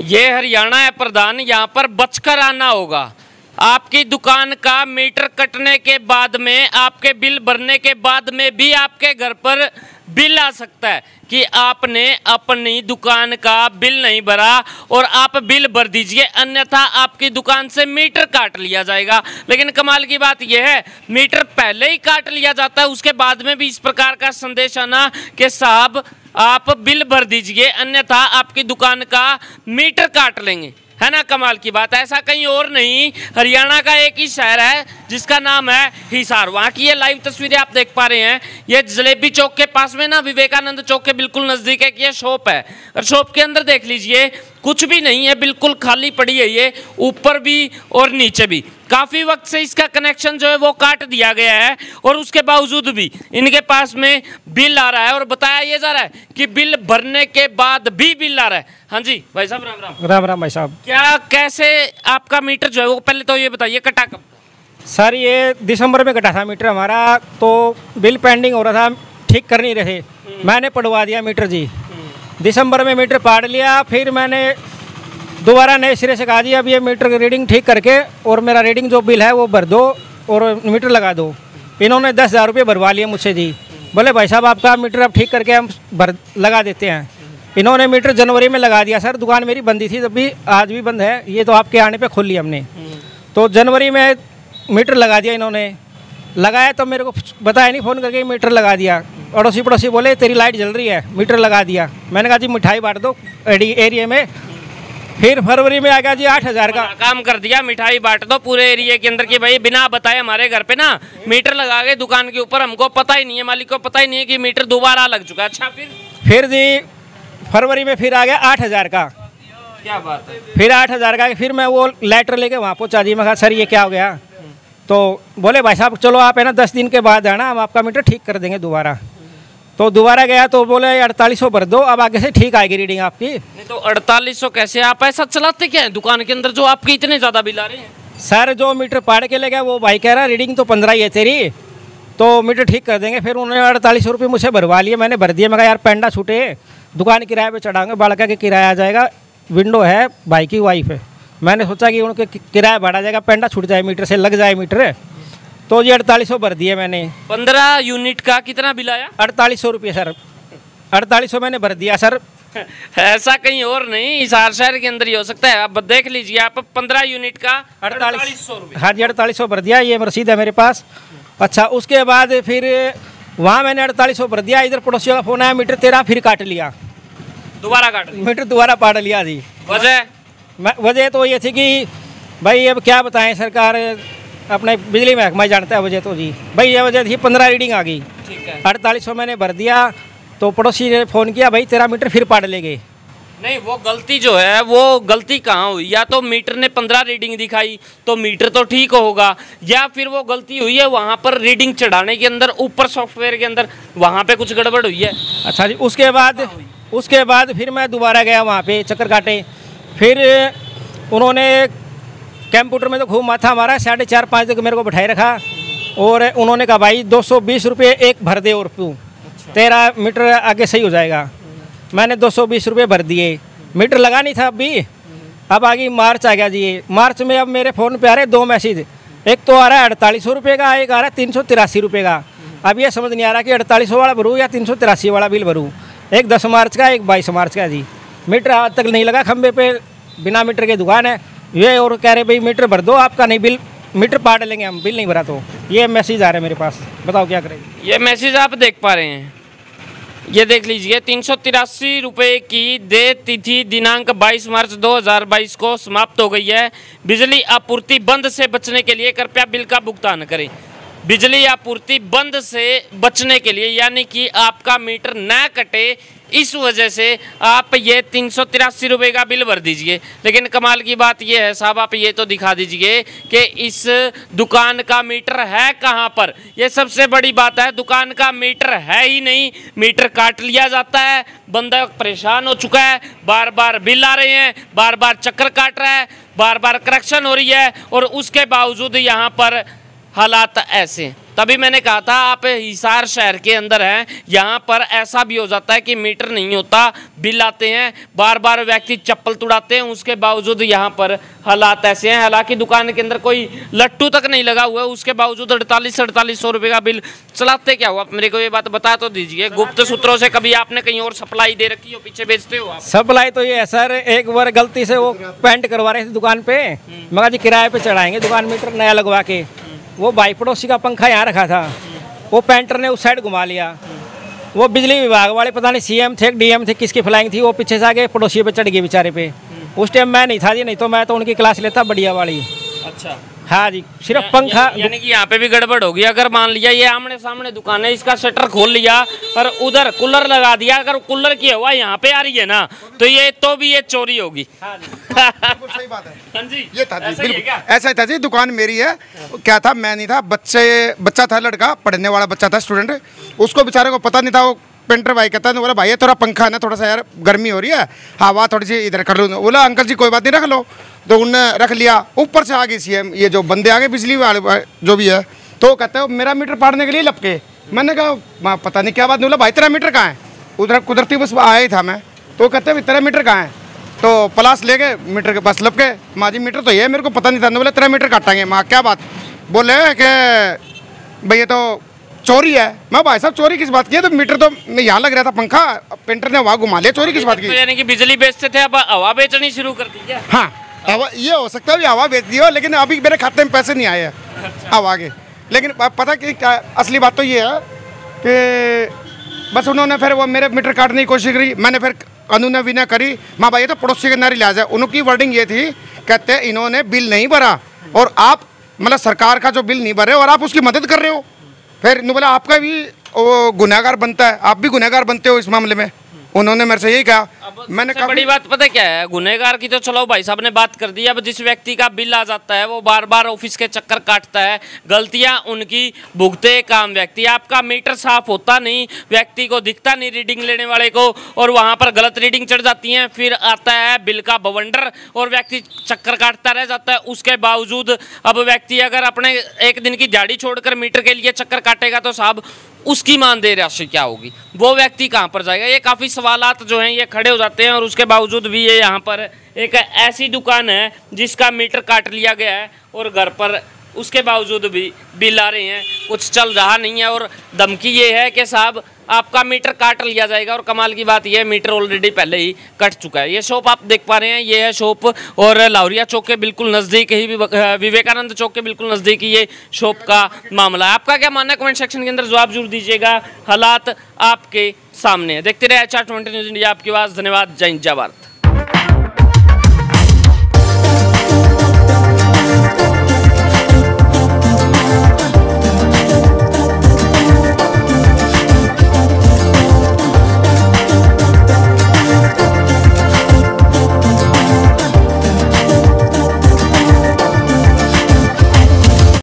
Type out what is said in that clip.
ये हरियाणा है प्रधान, यहाँ पर बचकर आना होगा। आपकी दुकान का मीटर कटने के बाद में, आपके बिल भरने के बाद में भी आपके घर पर बिल आ सकता है कि आपने अपनी दुकान का बिल नहीं भरा और आप बिल भर दीजिए, अन्यथा आपकी दुकान से मीटर काट लिया जाएगा। लेकिन कमाल की बात यह है, मीटर पहले ही काट लिया जाता है, उसके बाद में भी इस प्रकार का संदेश आना कि साहब आप बिल भर दीजिए, अन्यथा आपकी दुकान का मीटर काट लेंगे। है ना कमाल की बात। ऐसा कहीं और नहीं, हरियाणा का एक ही शहर है जिसका नाम है हिसार। वहाँ की ये लाइव तस्वीरें आप देख पा रहे हैं। ये जलेबी चौक के पास में ना, विवेकानंद चौक के बिल्कुल नज़दीक है कि ये शॉप है, और शॉप के अंदर देख लीजिए कुछ भी नहीं है, बिल्कुल खाली पड़ी है ये, ऊपर भी और नीचे भी। काफ़ी वक्त से इसका कनेक्शन जो है वो काट दिया गया है, और उसके बावजूद भी इनके पास में बिल आ रहा है, और बताया ये जा रहा है कि बिल भरने के बाद भी बिल आ रहा है। हाँ जी भाई साहब, राम राम। राम राम भाई साहब। क्या कैसे आपका मीटर जो है वो, पहले तो ये बताइए कटा कब? सर ये दिसंबर में कटा था मीटर हमारा, तो बिल पेंडिंग हो रहा था, ठीक कर नहीं रहे, मैंने पढ़वा दिया मीटर जी। दिसंबर में मीटर पाड़ लिया, फिर मैंने दोबारा नए सिरे से कहा जी अब ये मीटर की रीडिंग ठीक करके और मेरा रीडिंग जो बिल है वो भर दो और मीटर लगा दो। इन्होंने 10,000 रुपये भरवा लिए मुझसे जी। बोले भाई साहब आपका मीटर अब ठीक करके हम लगा देते हैं। इन्होंने मीटर जनवरी में लगा दिया। सर दुकान मेरी बंदी थी तब भी, आज भी बंद है, ये तो आपके आने पे खोल लिया हमने। तो जनवरी में मीटर लगा दिया इन्होंने। लगाया तो मेरे को बताया नहीं, फ़ोन करके मीटर लगा दिया। अड़ोसी पड़ोसी बोले तेरी लाइट जल रही है, मीटर लगा दिया। मैंने कहा जी मिठाई बांट दो एरिया में। फिर फरवरी में आ गया जी 8,000 का काम कर दिया, मिठाई बांट दो पूरे एरिया के अंदर की भाई बिना बताए हमारे घर पे ना मीटर लगा गए दुकान के ऊपर, हमको पता ही नहीं है, मालिक को पता ही नहीं है कि मीटर दोबारा लग चुका। अच्छा फिर जी फरवरी में फिर आ गया 8,000 का। क्या बात है। फिर 8,000 का, फिर मैं वो लेटर लेके वहाँ पहुँचा जी। मैं कहा सर ये क्या हो गया? तो बोले भाई साहब चलो आप है ना 10 दिन के बाद आना, हम आपका मीटर ठीक कर देंगे दोबारा। तो दोबारा गया तो बोले 4800 भर दो, अब आगे से ठीक आएगी रीडिंग आपकी। नहीं तो 4800 कैसे? आप ऐसा चलाते क्या है दुकान के अंदर जो आपके इतने ज़्यादा बिल आ रहे हैं? सर जो मीटर पाड़ के ले गया वो भाई कह रहा रीडिंग तो 15 ही है तेरी, तो मीटर ठीक कर देंगे। फिर उन्होंने 4800 रुपये मुझसे भरवा लिए, मैंने भर दिया। मैं कहा यार पेंडा छूटे, दुकान किराए पे चढ़ाऊंगे, बाड़का के किराया आ जाएगा, विंडो है, भाई की वाइफ है। मैंने सोचा कि उनके किराया बढ़ा जाएगा, पेंडा छूट जाए मीटर से, लग जाए मीटर। तो ये 4800 भर दिए मैंने। 15 यूनिट का कितना बिल आया? 4800 रुपये सर, 4800 मैंने भर दिया सर। ऐसा कहीं और नहीं, हिसार शहर के अंदर ही हो सकता है। आप देख लीजिए, आप 15 यूनिट का 4800 रुपये। हाँ जी 4800 भर दिया, ये रसीद है मेरे पास। अच्छा उसके बाद फिर वहाँ मैंने 4800 भर दिया। इधर पड़ोसियों का फोन आया मीटर तेरा फिर काट लिया, दोबारा काट लिया, मीटर दोबारा पाड़ लिया जी। वजह तो ये थी कि भाई अब क्या बताएं, सरकार अपने बिजली महकमा जानता है वजह तो जी। भाई ये वजह थी 15 रीडिंग आ गई, 4800 मैंने भर दिया। तो पड़ोसी ने फ़ोन किया भाई तेरा मीटर फिर पाड़ लेंगे। नहीं वो गलती जो है वो गलती कहाँ हुई? या तो मीटर ने 15 रीडिंग दिखाई तो मीटर तो ठीक होगा, या फिर वो गलती हुई है वहाँ पर रीडिंग चढ़ाने के अंदर, ऊपर सॉफ्टवेयर के अंदर वहाँ पे कुछ गड़बड़ हुई है। अच्छा जी उसके बाद फिर मैं दोबारा गया वहाँ पे चक्कर काटे। फिर उन्होंने कंप्यूटर में तो खूब माथा मारा, 4:30-5 तक मेरे को बैठाए रखा, और उन्होंने कहा भाई 220 रुपये एक भर दे और तू, तेरा मीटर आगे सही हो जाएगा। मैंने 220 रुपये भर दिए, मीटर लगा नहीं था अभी। अब आ गई मार्च आ गया जी। मार्च में अब मेरे फ़ोन पे आ रहे 2 मैसेज, एक तो आ रहा है 4800 रुपये का, एक आ रहा है 383 रुपये का। अब ये समझ नहीं आ रहा कि 4800 वाला भरूँ या 383 वाला बिल भरूँ। एक 10 मार्च का, एक 22 मार्च का जी। मीटर आज तक नहीं लगा, खंबे पे बिना मीटर की दुकान है ये, और कह रहे भाई मीटर भर दो, आपका नहीं बिल, मीटर पाड़ लेंगे हम, बिल नहीं भरा। तो ये मैसेज आ रहा है मेरे पास, बताओ क्या करें। ये मैसेज आप देख पा रहे हैं, ये देख लीजिए। 383 रुपये की देय तिथि दिनांक 22 मार्च 2022 को समाप्त हो गई है। बिजली आपूर्ति बंद से बचने के लिए कृपया बिल का भुगतान करें। बिजली आपूर्ति बंद से बचने के लिए, यानी कि आपका मीटर न कटे, इस वजह से आप ये 383 रुपये का बिल भर दीजिए। लेकिन कमाल की बात ये है साहब, आप ये तो दिखा दीजिए कि इस दुकान का मीटर है कहाँ पर। ये सबसे बड़ी बात है, दुकान का मीटर है ही नहीं, मीटर काट लिया जाता है। बंदा परेशान हो चुका है, बार बार बिल आ रहे हैं, बार बार चक्कर काट रहा है, बार बार करेक्शन हो रही है, और उसके बावजूद यहाँ पर हालात ऐसे। तभी मैंने कहा था आप हिसार शहर के अंदर हैं, यहाँ पर ऐसा भी हो जाता है कि मीटर नहीं होता, बिल आते हैं, बार बार व्यक्ति चप्पल तुड़ाते हैं, उसके बावजूद यहाँ पर हालात ऐसे हैं। हालांकि दुकान के अंदर कोई लट्टू तक नहीं लगा हुआ है, उसके बावजूद 4800 रुपये का बिल चलाते क्या हुआ? आप मेरे को ये बात बता तो दीजिए। गुप्त सूत्रों से कभी आपने कहीं और सप्लाई दे रखी हो, पीछे बेचते हो आप? सप्लाई तो ये है सर, एक बार गलती से वो पेंट करवा रहे थे दुकान पे, मगर जी किराए पे चढ़ाएंगे दुकान मीटर नया लगवा के। वो भाई पड़ोसी का पंखा यहाँ रखा था, वो पेंटर ने उस साइड घुमा लिया। वो बिजली विभाग वाले पता नहीं सीएम थे डीएम थे किसकी फ्लाइंग थी, वो पीछे से आगे पड़ोसी पे चढ़ गई बेचारे पे। उस टाइम मैं नहीं था जी, नहीं तो मैं तो उनकी क्लास लेता बढ़िया वाली। अच्छा, हाँ जी, सिर्फ पंखा। यानी कि यहाँ पे भी गड़बड़ होगी। अगर मान लिया ये आमने सामने दुकान है, इसका शटर खोल लिया और उधर कूलर लगा दिया, अगर कूलर की हवा यहाँ पे आ रही है ना, तो ये चोरी होगी। हाँ जी, बिल्कुल सही बात है। हाँ जी, ये था जी, बिल्कुल क्या? ऐसा ही था जी। दुकान मेरी है, क्या था, मैं नहीं था, बच्चा था, लड़का पढ़ने वाला बच्चा था, स्टूडेंट। उसको बेचारे को पता नहीं था। वो पेंटर भाई कहता है, बोला भाई थोड़ा पंखा है ना, थोड़ा सा यार गर्मी हो रही है, हवा थोड़ी सी इधर कर लो। बोला अंकल जी कोई बात नहीं, रख लो। तो उनने रख लिया। ऊपर से आ गई सीएम, ये जो बंदे आ गए बिजली वाले जो भी है, तो कहते हो मेरा मीटर पाड़ने के लिए लपके। मैंने कहा पता नहीं क्या बात। बोला भाई तेरा मीटर कहाँ है? उधर कुदरती बस आया ही था मैं। तो कहते हैं तेरा मीटर कहाँ है? तो प्लास ले गए, मीटर के पास लपके। माँ जी मीटर तो ये मेरे को पता नहीं था। बोले तेरा मीटर काटेंगे। माँ क्या बात? बोले कि भैया तो चोरी है। मैं भाई साहब चोरी किस बात की है? तो मीटर तो यहाँ लग रहा था पंखा, पेंटर ने वहाँ घुमा लिया, चोरी किस बात की? तो यानी कि बिजली बेचते थे, अब हवा बेचनी शुरू कर दी क्या? हाँ, हवा ये हो सकता है हवा बेच दी हो, लेकिन अभी मेरे खाते में पैसे नहीं आए हैं हवा के। लेकिन पता कि असली बात तो ये है कि बस उन्होंने फिर वो मेरे मीटर काटने की कोशिश करी। मैंने फिर अनुनय विनय करी। माँ भाई तो पड़ोसी के नारी लिहाज है। उनकी वर्डिंग ये थी, कहते हैं इन्होंने बिल नहीं भरा और आप मतलब सरकार का जो बिल नहीं भरे और आप उसकी मदद कर रहे हो। फिर बोला आपका भी वो गुनहगार बनता है, आप भी गुनहगार बनते हो इस मामले में। उन्होंने मेरे से यही कहा। मैंने कहा बड़ी बात पता क्या है, गुनहगार की तो चलो भाई साहब ने बात कर दी। अब जिस व्यक्ति का बिल आ जाता है वो बार बार ऑफिस के चक्कर काटता है, गलतियां उनकी भुगते काम व्यक्ति। आपका मीटर साफ होता नहीं, व्यक्ति को दिखता नहीं रीडिंग लेने वाले को, और वहां पर गलत रीडिंग चढ़ जाती है। फिर आता है बिल का बवंडर और व्यक्ति चक्कर काटता रह जाता है। उसके बावजूद अब व्यक्ति अगर अपने एक दिन की दिहाड़ी छोड़कर मीटर के लिए चक्कर काटेगा तो साहब उसकी मानदेय राशि क्या होगी? वो व्यक्ति कहाँ पर जाएगा? ये काफ़ी सवालात जो हैं ये खड़े हो जाते हैं। और उसके बावजूद भी ये यहाँ पर एक ऐसी दुकान है जिसका मीटर काट लिया गया है और घर पर उसके बावजूद भी बिल आ रहे हैं, कुछ चल रहा नहीं है। और धमकी ये है कि साहब आपका मीटर काट लिया जाएगा। और कमाल की बात यह है मीटर ऑलरेडी पहले ही कट चुका है। ये शॉप आप देख पा रहे हैं, ये है शॉप, और लाहौरिया चौक के बिल्कुल नज़दीक ही, विवेकानंद चौक के बिल्कुल नज़दीक ही ये शॉप का मामला है। आपका क्या मानना है? कमेंट सेक्शन के अंदर जवाब जरूर दीजिएगा। हालात आपके सामने है। देखते रहे HR 20 न्यूज़ इंडिया, आपकी आवाज़। धन्यवाद। जय हिंद, जय भारत।